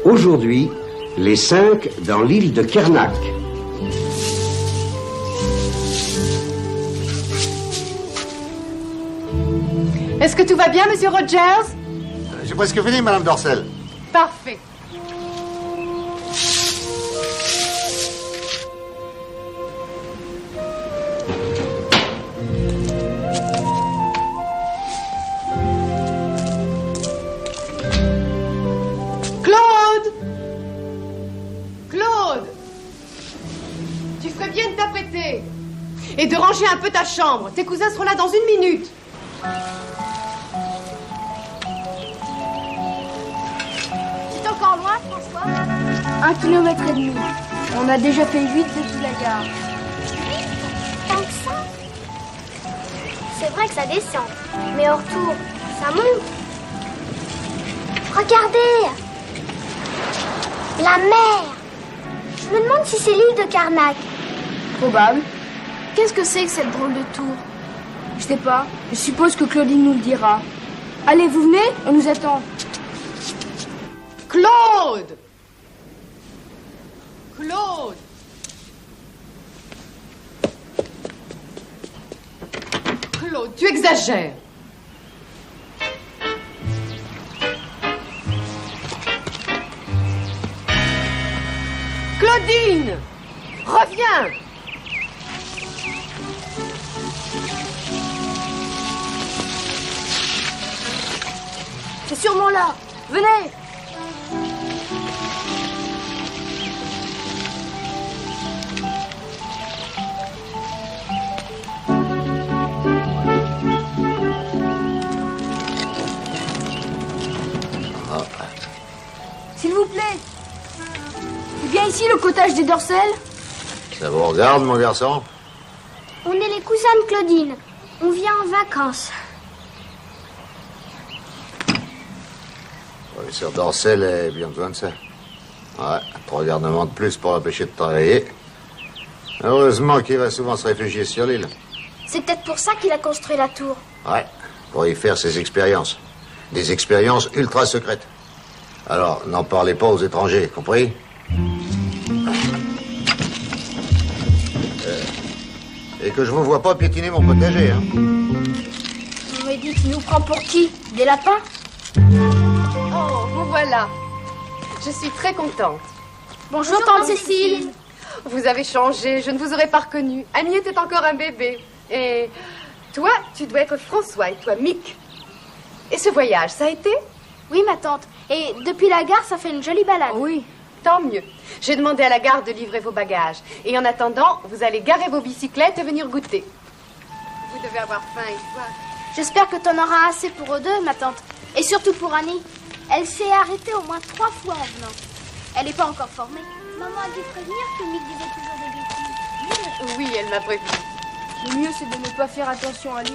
Aujourd'hui, les 5 dans l'île de Kernak. Est-ce que tout va bien, Monsieur Rogers? J'ai presque fini, Madame Dorcel. Parfait. Claude! Claude! Tu ferais bien de t'apprêter et de ranger un peu ta chambre. Tes cousins seront là dans 1 minute. C'est encore loin, François? 1,5 km. On a déjà fait 8 depuis la gare. Tant que ça? C'est vrai que ça descend, mais au retour, ça monte. Regardez! La mer! Je me demande si c'est l'île de Kernak. Probable. Qu'est-ce que c'est que cette drôle de tour? Je sais pas. Je suppose que Claudine nous le dira. Allez, vous venez? On nous attend. Claude! Claude! Claude, tu exagères. Claudine! Reviens! C'est sûrement là. Venez! S'il vous plaît. C'est bien ici le cottage des Dorcel? Ça vous regarde, mon garçon? On est les cousins de Claudine. On vient en vacances. Oui, Sœur Dorcel a bien besoin de ça. Ouais, 3 garnements de plus pour l'empêcher de travailler. Heureusement qu'il va souvent se réfugier sur l'île. C'est peut-être pour ça qu'il a construit la tour. Ouais, pour y faire ses expériences. Des expériences ultra secrètes. Alors, n'en parlez pas aux étrangers, compris? Et que je vous vois pas piétiner mon potager, hein. Vous m'avez dit qu'il nous prend pour qui? Des lapins? Oh, vous voilà. Je suis très contente. Bonjour, tante Cécile. Vous avez changé, je ne vous aurais pas reconnu. Annie était encore un bébé. Et toi, tu dois être François et toi, Mick. Et ce voyage, ça a été? Oui, ma tante. Et depuis la gare, ça fait une jolie balade. Oui. Tant mieux. J'ai demandé à la gare de livrer vos bagages. Et en attendant, vous allez garer vos bicyclettes et venir goûter. Vous devez avoir faim et soif. J'espère que t'en auras assez pour eux deux, ma tante. Et surtout pour Annie. Elle s'est arrêtée au moins 3 fois en venant. Elle n'est pas encore formée. Maman a dû prévenir que Mick disait toujours des bêtises. Oui, elle m'a prévenu. Le mieux, c'est de ne pas faire attention à lui.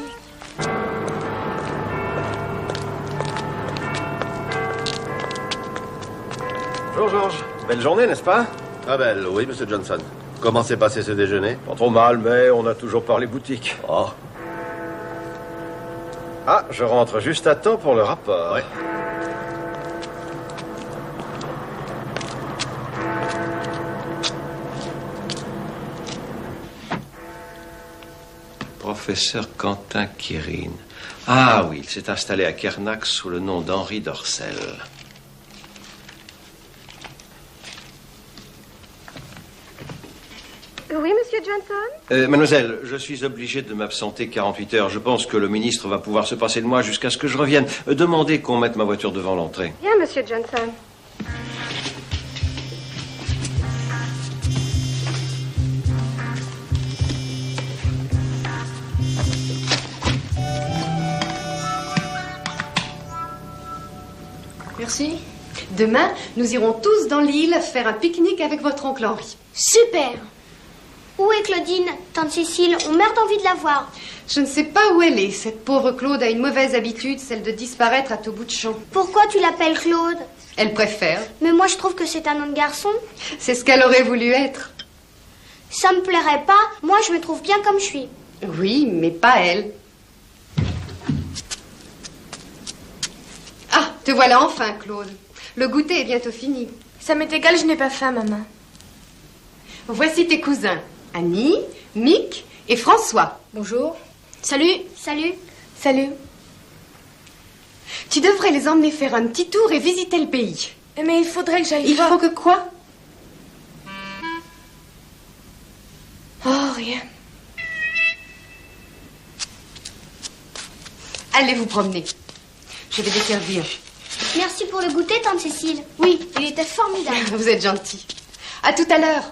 Bonjour Georges. Belle journée, n'est-ce pas? Ah belle, oui, monsieur Johnson. Comment s'est passé ce déjeuner? Pas trop mal, mais on a toujours parlé boutique. Oh. Ah, je rentre juste à temps pour le rapport. Ouais. Professeur Quentin Quirine. Ah oui, il s'est installé à Kernak sous le nom d'Henri Dorcel. Oui, monsieur Johnson? Mademoiselle, je suis obligé de m'absenter 48 heures. Je pense que le ministre va pouvoir se passer de moi jusqu'à ce que je revienne. Demandez qu'on mette ma voiture devant l'entrée. Bien, monsieur Johnson. Merci. Demain, nous irons tous dans l'île faire un pique-nique avec votre oncle Henri. Super! Où est Claudine, tante Cécile? On meurt d'envie de la voir. Je ne sais pas où elle est. Cette pauvre Claude a une mauvaise habitude, celle de disparaître à tout bout de champ. Pourquoi tu l'appelles Claude? Elle préfère. Mais moi, je trouve que c'est un nom de garçon. C'est ce qu'elle aurait voulu être. Ça me plairait pas. Moi, je me trouve bien comme je suis. Oui, mais pas elle. Ah, te voilà enfin, Claude. Le goûter est bientôt fini. Ça m'est égal, je n'ai pas faim, maman. Voici tes cousins, Annie, Mick et François. Bonjour. Salut. Salut. Salut. Tu devrais les emmener faire un petit tour et visiter le pays. Mais il faudrait que j'aille Il voir... faut que quoi? Oh, rien. Allez vous promener. Je vais desservir. Merci pour le goûter, tante Cécile. Oui, il était formidable. Vous êtes gentil. À tout à l'heure.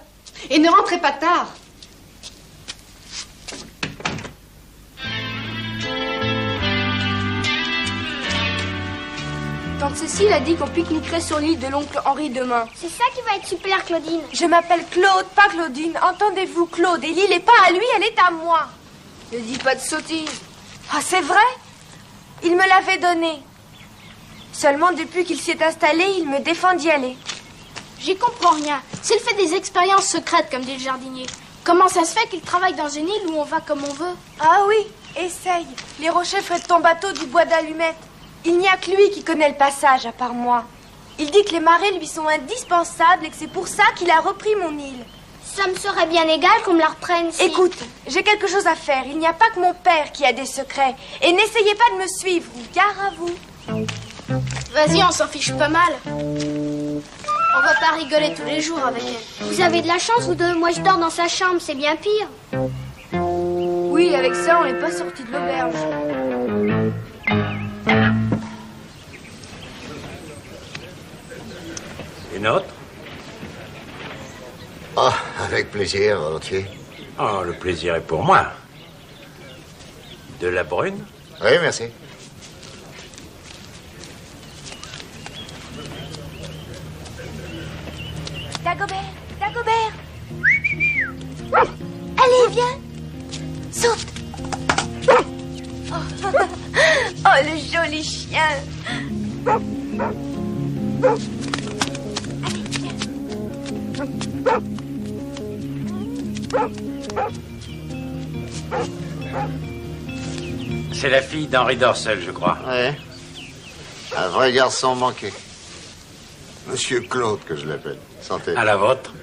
Et ne rentrez pas tard. Tante Cécile a dit qu'on pique-niquerait sur l'île de l'oncle Henri demain. C'est ça qui va être super, Claudine. Je m'appelle Claude, pas Claudine. Entendez-vous, Claude? Et l'île n'est pas à lui, elle est à moi. Ne dis pas de sottises. Ah, c'est vrai? Il me l'avait donnée. Seulement, depuis qu'il s'y est installé, il me défend d'y aller. J'y comprends rien. S'il fait des expériences secrètes, comme dit le jardinier, comment ça se fait qu'il travaille dans une île où on va comme on veut? Ah oui, essaye. Les rochers feraient de ton bateau du bois d'allumette. Il n'y a que lui qui connaît le passage, à part moi. Il dit que les marées lui sont indispensables et que c'est pour ça qu'il a repris mon île. Ça me serait bien égal qu'on me la reprenne si... Écoute, j'ai quelque chose à faire. Il n'y a pas que mon père qui a des secrets. Et n'essayez pas de me suivre. Gare à vous. Vas-y, on s'en fiche pas mal. On va pas rigoler tous les jours avec elle. Vous avez de la chance, vous deux. Moi, je dors dans sa chambre, c'est bien pire. Oui, avec ça, on n'est pas sorti de l'auberge. Une autre? Oh, avec plaisir, volontiers. Oh, le plaisir est pour moi. De la brune? Oui, merci. Dagobert, Dagobert. Allez, viens. Saute. Oh, le joli chien. C'est la fille d'Henri Dorcel, je crois. Ouais. Un vrai garçon manqué. Monsieur Claude, que je l'appelle. Santé. À la vôtre.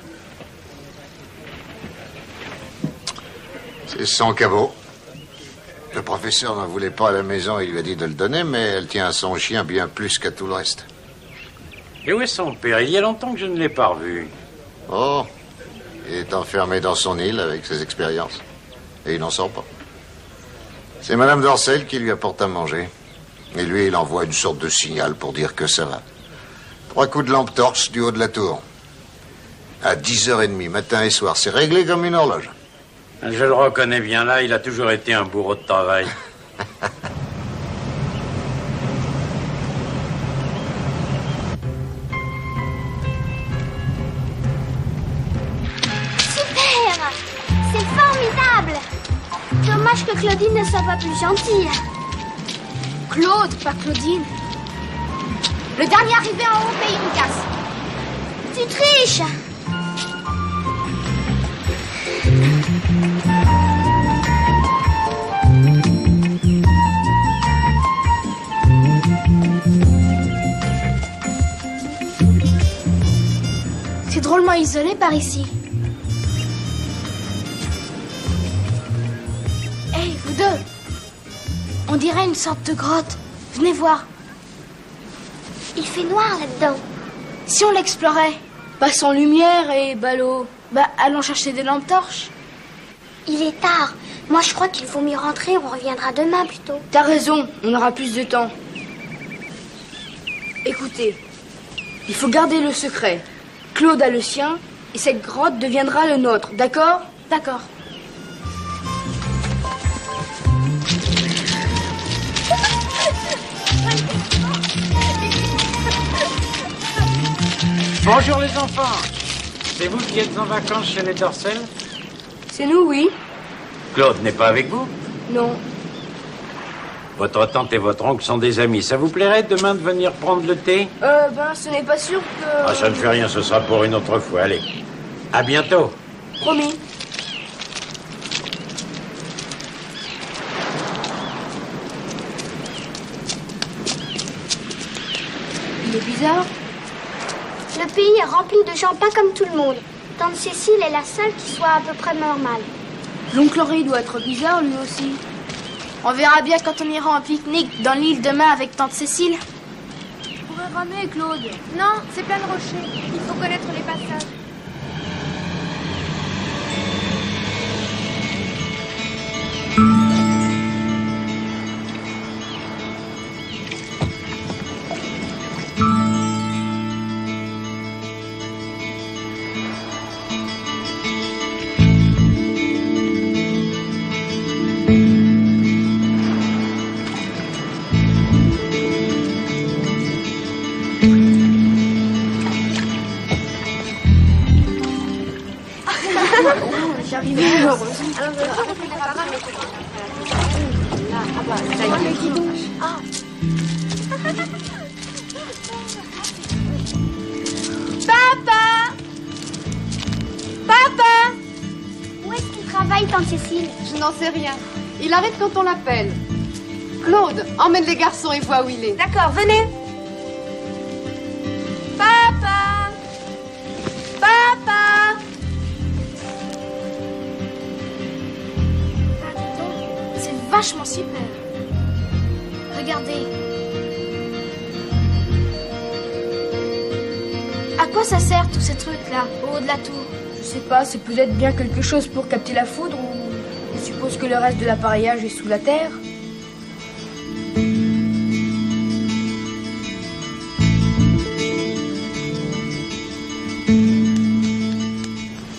C'est son caveau. Le professeur n'en voulait pas à la maison, il lui a dit de le donner, mais elle tient à son chien bien plus qu'à tout le reste. Et où est son père? Il y a longtemps que je ne l'ai pas revu. Oh, il est enfermé dans son île avec ses expériences. Et il n'en sort pas. C'est Madame Dorcel qui lui apporte à manger. Et lui, il envoie une sorte de signal pour dire que ça va. 3 coups de lampe torche du haut de la tour. À 10h30, matin et soir. C'est réglé comme une horloge. Je le reconnais bien là, il a toujours été un bourreau de travail. Super. C'est formidable. Dommage que Claudine ne soit pas plus gentille. Claude, pas Claudine. Le dernier arrivé en haut paye une casse. Tu triches. C'est drôlement isolé par ici. Hé, vous deux. On dirait une sorte de grotte. Venez voir. Il fait noir là-dedans. Si on l'explorait? Pas sans lumière et ballot. Bah, allons chercher des lampes torches. Il est tard. Moi, je crois qu'il faut mieux rentrer. On reviendra demain plutôt. T'as raison, on aura plus de temps. Écoutez, il faut garder le secret. Claude a le sien et cette grotte deviendra le nôtre, d'accord? D'accord. Bonjour les enfants. C'est vous qui êtes en vacances chez les Dorcel? C'est nous, oui. Claude n'est pas avec vous? Non. Votre tante et votre oncle sont des amis. Ça vous plairait demain de venir prendre le thé? Ce n'est pas sûr que... Ah, ça ne fait rien, ce sera pour une autre fois. Allez, à bientôt. Promis. Il est bizarre. Le pays est rempli de gens pas comme tout le monde. Tante Cécile est la seule qui soit à peu près normale. L'oncle Henri doit être bizarre, lui aussi. On verra bien quand on ira en pique-nique dans l'île demain avec tante Cécile. On pourrait ramer, Claude. Non, c'est plein de rochers. Il faut connaître les passages. Papa! Papa! Où est-ce qu'il travaille, tante Cécile? Je n'en sais rien. Il arrive quand on l'appelle. Claude, emmène les garçons et vois où il est. D'accord, venez. Papa! Papa! C'est vachement super. Regardez. À quoi ça sert tous ces trucs-là, au haut de la tour? Je sais pas, c'est peut-être bien quelque chose pour capter la foudre ou... Je suppose que le reste de l'appareillage est sous la terre.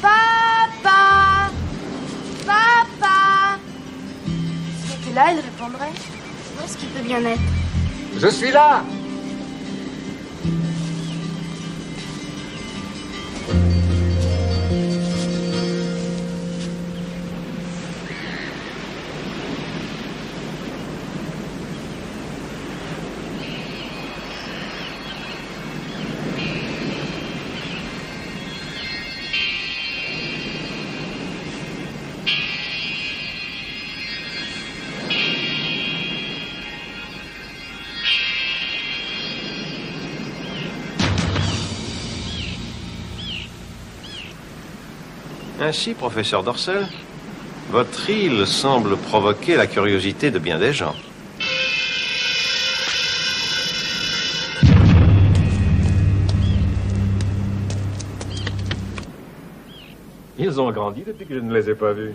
Papa! Papa! Si j'étais là, il répondrait. Où est-ce qu'il peut bien être? Je suis là! Ainsi, professeur Dorcel, votre île semble provoquer la curiosité de bien des gens. Ils ont grandi depuis que je ne les ai pas vus.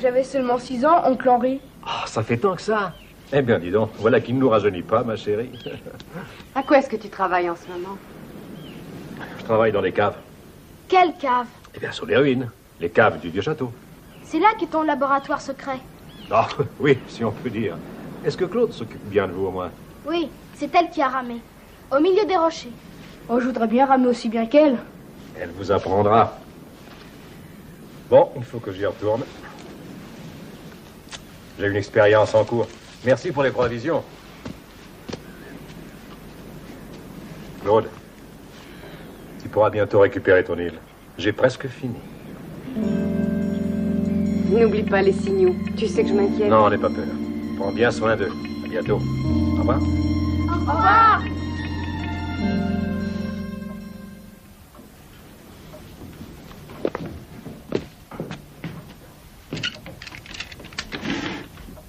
J'avais seulement 6 ans, oncle Henri. Ah, ça fait tant que ça. Eh bien, dis donc, voilà qui ne nous rajeunit pas, ma chérie. À quoi est-ce que tu travailles en ce moment? Je travaille dans les caves. Quelle cave? Eh bien, sur les ruines. Les caves du vieux château. C'est là qu'est ton laboratoire secret. Ah, oui, si on peut dire. Est-ce que Claude s'occupe bien de vous, au moins? Oui, c'est elle qui a ramé. Au milieu des rochers. Oh, je voudrais bien ramer aussi bien qu'elle. Elle vous apprendra. Bon, il faut que j'y retourne. J'ai une expérience en cours. Merci pour les provisions. Claude, tu pourras bientôt récupérer ton île. J'ai presque fini. N'oublie pas les signaux. Tu sais que je m'inquiète. Non, n'aie pas peur. Prends bien soin d'eux. À bientôt. Au revoir. Au revoir.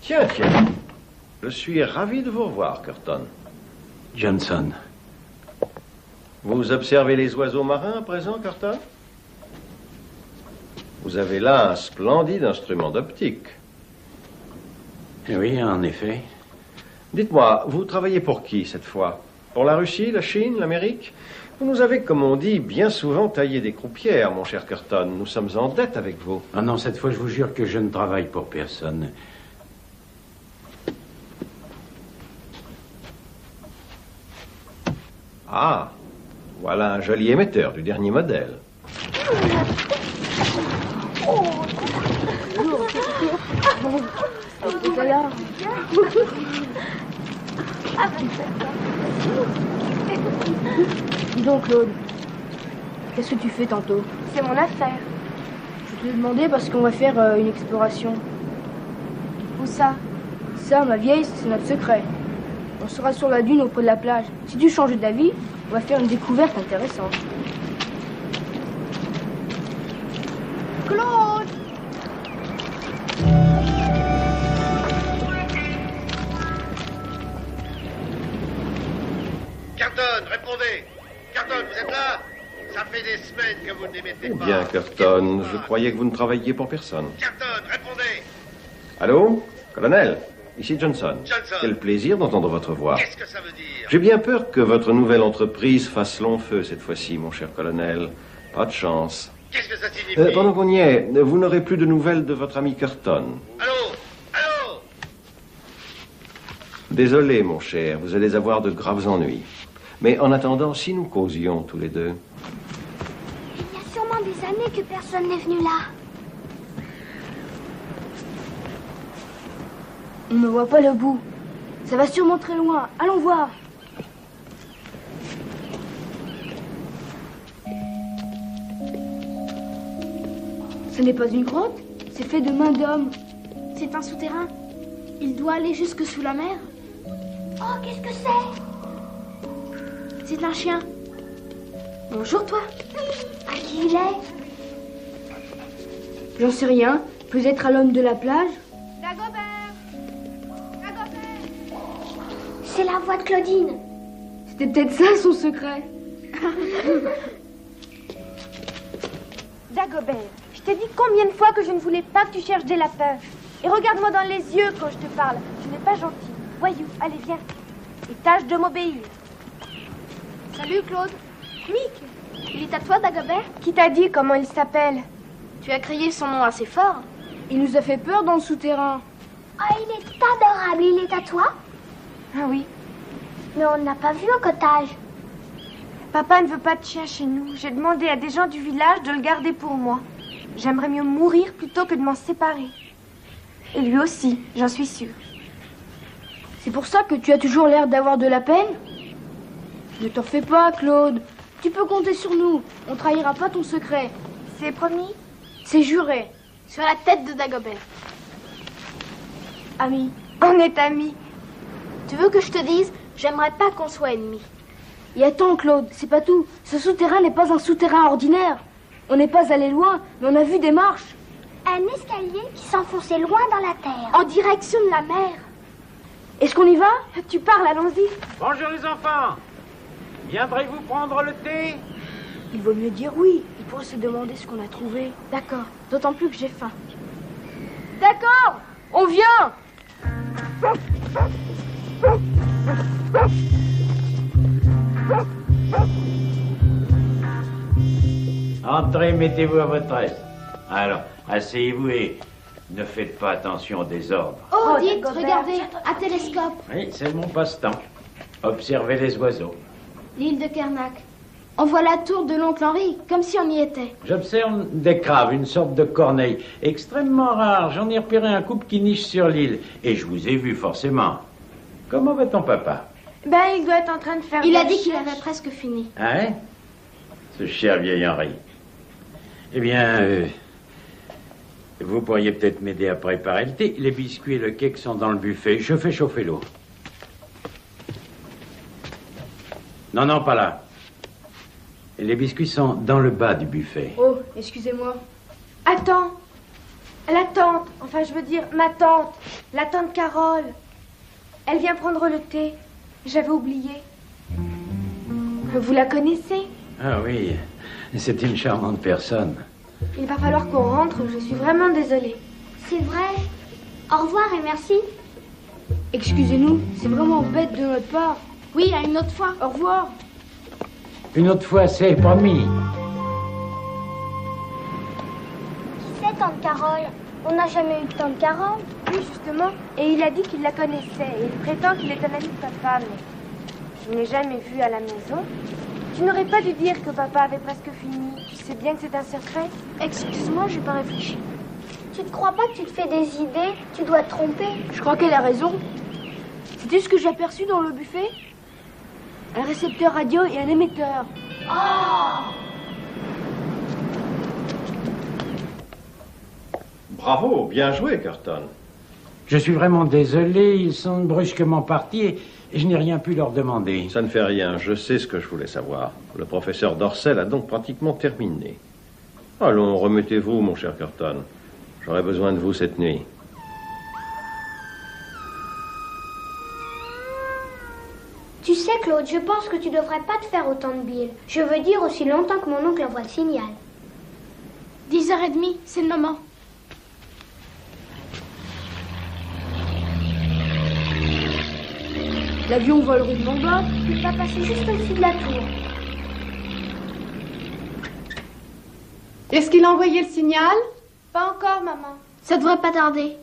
Tiens. Je suis ravi de vous revoir, Curtin. Johnson. Vous observez les oiseaux marins à présent, Curtin? Vous avez là un splendide instrument d'optique. Oui, en effet. Dites-moi, vous travaillez pour qui cette fois? Pour la Russie, la Chine, l'Amérique? Vous nous avez, comme on dit, bien souvent taillé des croupières, mon cher Curtin. Nous sommes en dette avec vous. Ah non, cette fois, je vous jure que je ne travaille pour personne. Ah, voilà un joli émetteur du dernier modèle. Dis donc, Claude, qu'est-ce que tu fais tantôt? C'est mon affaire. Je te l'ai demandé parce qu'on va faire une exploration. Où ça? Ça, ma vieille, c'est notre secret. On sera sur la dune auprès de la plage. Si tu changes d'avis, on va faire une découverte intéressante. Claude! Carton, répondez. Carton, vous êtes là? Ça fait des semaines que vous ne l'émettez pas. Bien, Curton, je croyais que vous ne travailliez pour personne. Carton, répondez. Allô? Colonel, ici Johnson. Johnson. Quel plaisir d'entendre votre voix. Qu'est-ce que ça veut dire? J'ai bien peur que votre nouvelle entreprise fasse long feu cette fois-ci, mon cher colonel. Pas de chance. Qu'est-ce que ça signifie? Pendant qu'on y est, vous n'aurez plus de nouvelles de votre ami Curton. Allô? Allô? Désolé, mon cher, vous allez avoir de graves ennuis. Mais en attendant, si nous causions tous les deux... Il y a sûrement des années que personne n'est venu là. On ne voit pas le bout. Ça va sûrement très loin. Allons voir. Ce n'est pas une grotte, c'est fait de main d'homme. C'est un souterrain. Il doit aller jusque sous la mer. Oh, qu'est-ce que c'est? C'est un chien. Bonjour, toi. À qui il est? J'en sais rien. Peut-être à l'homme de la plage. Dagobert! Dagobert! C'est la voix de Claudine. C'était peut-être ça son secret. Dagobert, je t'ai dit combien de fois que je ne voulais pas que tu cherches des lapins. Et regarde-moi dans les yeux quand je te parle. Tu n'es pas gentil. Voyou, allez, viens. Et tâche de m'obéir. Salut, Claude. Mick, il est à toi, Dagobert? Qui t'a dit comment il s'appelle? Tu as crié son nom assez fort. Il nous a fait peur dans le souterrain. Ah, il est adorable. Il est à toi? Ah oui. Mais on ne l'a pas vu au cottage. Papa ne veut pas de chien chez nous. J'ai demandé à des gens du village de le garder pour moi. J'aimerais mieux mourir plutôt que de m'en séparer. Et lui aussi, j'en suis sûre. C'est pour ça que tu as toujours l'air d'avoir de la peine? Ne t'en fais pas, Claude. Tu peux compter sur nous. On trahira pas ton secret. C'est promis? C'est juré. Sur la tête de Dagobert. Amis. On est amis. Tu veux que je te dise? J'aimerais pas qu'on soit ennemis. Et attends, Claude, c'est pas tout. Ce souterrain n'est pas un souterrain ordinaire. On n'est pas allé loin, mais on a vu des marches. Un escalier qui s'enfonçait loin dans la terre. En direction de la mer. Est-ce qu'on y va? Tu parles, allons-y. Bonjour les enfants. Viendrez-vous prendre le thé? Il vaut mieux dire oui. Il pourrait se demander ce qu'on a trouvé. D'accord, d'autant plus que j'ai faim. D'accord, on vient. Entrez, mettez-vous à votre aise. Alors, asseyez-vous et ne faites pas attention au désordre. Oh, dites, Dagobert, regardez, un télescope. Oui, c'est mon passe-temps. Observez les oiseaux. L'île de Kernak. On voit la tour de l'oncle Henri, comme si on y était. J'observe des craves, une sorte de corneille. Extrêmement rare. J'en ai repéré un couple qui niche sur l'île. Et je vous ai vu, forcément. Comment va ton papa? Ben, il doit être en train de faire... Il des a dit qu'il recherches. avait presque fini. Hein? Ce cher vieil Henri. Eh bien, vous pourriez peut-être m'aider à préparer le thé. Les biscuits et le cake sont dans le buffet. Je fais chauffer l'eau. Non, non, pas là. Et les biscuits sont dans le bas du buffet. Oh, excusez-moi. Attends. La tante, enfin je veux dire ma tante, la tante Carole. Elle vient prendre le thé. J'avais oublié. Vous la connaissez? Ah oui, c'est une charmante personne. Il va falloir qu'on rentre, je suis vraiment désolée. C'est vrai. Au revoir et merci. Excusez-nous, c'est vraiment bête de notre part. Oui, à une autre fois. Au revoir. Une autre fois, c'est promis. Qui c'est, tante Carole? On n'a jamais eu de tante Carole. Oui, justement. Et il a dit qu'il la connaissait. Et il prétend qu'il est un ami de papa, mais je ne l'ai jamais vu à la maison. Tu n'aurais pas dû dire que papa avait presque fini. Tu sais bien que c'est un secret. Excuse-moi, j'ai pas réfléchi. Tu ne crois pas que tu te fais des idées? Tu dois te tromper. Je crois qu'elle a raison. C'était ce que j'ai aperçu dans le buffet? Un récepteur radio et un émetteur. Bravo, bien joué, Curton. Je suis vraiment désolé, ils sont brusquement partis Je n'ai rien pu leur demander. Ça ne fait rien, je sais ce que je voulais savoir. Le professeur Dorcel a donc pratiquement terminé. Allons, remettez-vous, mon cher Curtin. J'aurai besoin de vous cette nuit. Tu sais, Claude, je pense que tu devrais pas te faire autant de billes. Je veux dire aussi longtemps que mon oncle envoie le signal. 10h30, c'est le moment. L'avion vole rue de Montblanc. Il va passer juste au-dessus de la tour. Est-ce qu'il a envoyé le signal? Pas encore, maman. Ça devrait pas tarder.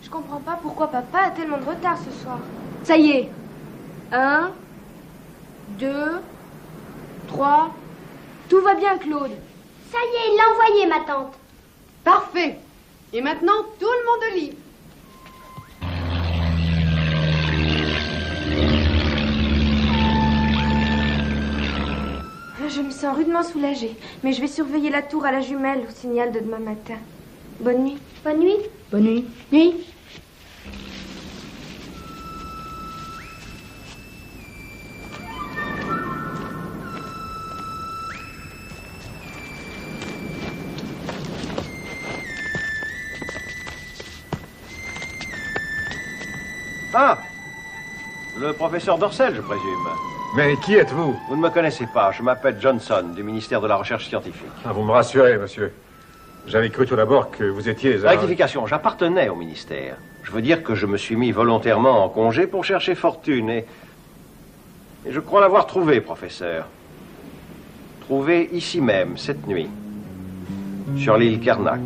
Je comprends pas pourquoi papa a tellement de retard ce soir. Ça y est. 1, 2, 3. Tout va bien, Claude. Ça y est, il l'a envoyé, ma tante. Parfait. Et maintenant, tout le monde au lit. Je me sens rudement soulagée, mais je vais surveiller la tour à la jumelle au signal de demain matin. Bonne nuit. Bonne nuit. Bonne nuit. Nuit. Ah! Le professeur Dorcel, je présume. Mais qui êtes-vous? Vous ne me connaissez pas. Je m'appelle Johnson, du ministère de la Recherche scientifique. Ah, vous me rassurez, monsieur. J'avais cru tout d'abord que vous étiez un... Rectification, j'appartenais au ministère. Je veux dire que je me suis mis volontairement en congé pour chercher fortune et je crois l'avoir trouvé, professeur. Trouvé ici même, cette nuit, sur l'île Karnak.